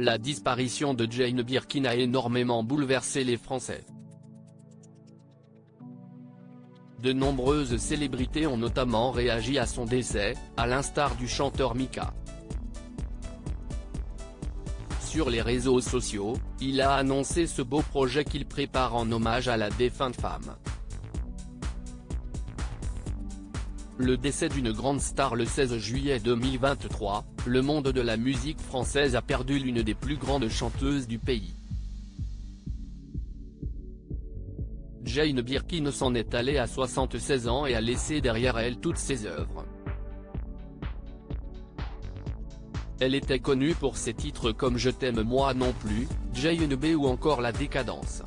La disparition de Jane Birkin a énormément bouleversé les Français. De nombreuses célébrités ont notamment réagi à son décès, à l'instar du chanteur Mika. Sur les réseaux sociaux, il a annoncé ce beau projet qu'il prépare en hommage à la défunte femme. Le décès d'une grande star le 16 juillet 2023, le monde de la musique française a perdu l'une des plus grandes chanteuses du pays. Jane Birkin s'en est allée à 76 ans et a laissé derrière elle toutes ses œuvres. Elle était connue pour ses titres comme Je t'aime moi non plus, Jane B ou encore La décadence.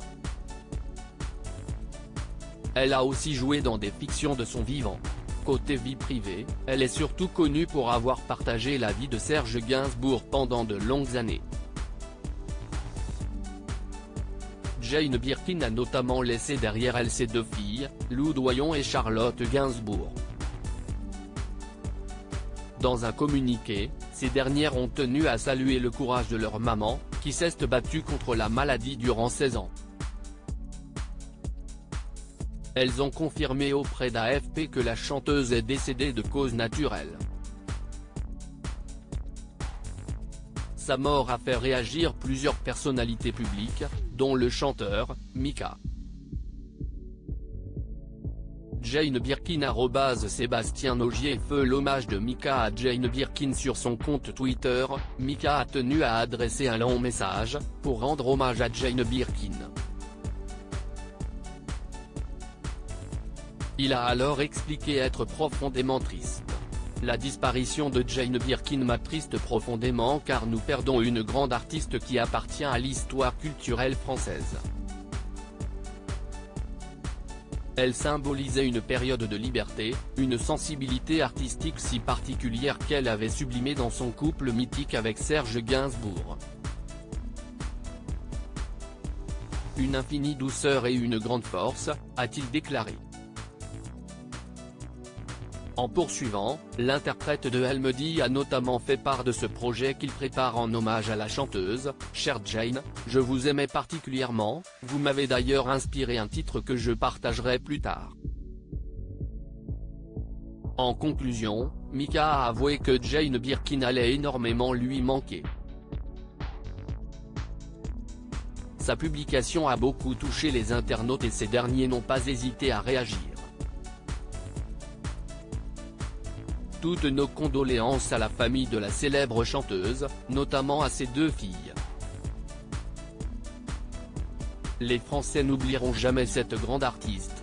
Elle a aussi joué dans des fictions de son vivant. Côté vie privée, elle est surtout connue pour avoir partagé la vie de Serge Gainsbourg pendant de longues années. Jane Birkin a notamment laissé derrière elle ses deux filles, Lou Doyon et Charlotte Gainsbourg. Dans un communiqué, ces dernières ont tenu à saluer le courage de leur maman, qui s'est battue contre la maladie durant 16 ans. Elles ont confirmé auprès d'AFP que la chanteuse est décédée de cause naturelle. Sa mort a fait réagir plusieurs personnalités publiques, dont le chanteur, Mika. Jane Birkin @Sébastien Ogier fait l'hommage de Mika à Jane Birkin sur son compte Twitter. Mika a tenu à adresser un long message, pour rendre hommage à Jane Birkin. Il a alors expliqué être profondément triste. La disparition de Jane Birkin m'attriste profondément car nous perdons une grande artiste qui appartient à l'histoire culturelle française. Elle symbolisait une période de liberté, une sensibilité artistique si particulière qu'elle avait sublimée dans son couple mythique avec Serge Gainsbourg. Une infinie douceur et une grande force, a-t-il déclaré. En poursuivant, l'interprète de Elle me dit a notamment fait part de ce projet qu'il prépare en hommage à la chanteuse. Chère Jane, je vous aimais particulièrement, vous m'avez d'ailleurs inspiré un titre que je partagerai plus tard. En conclusion, Mika a avoué que Jane Birkin allait énormément lui manquer. Sa publication a beaucoup touché les internautes et ces derniers n'ont pas hésité à réagir. Toutes nos condoléances à la famille de la célèbre chanteuse, notamment à ses deux filles. Les Français n'oublieront jamais cette grande artiste.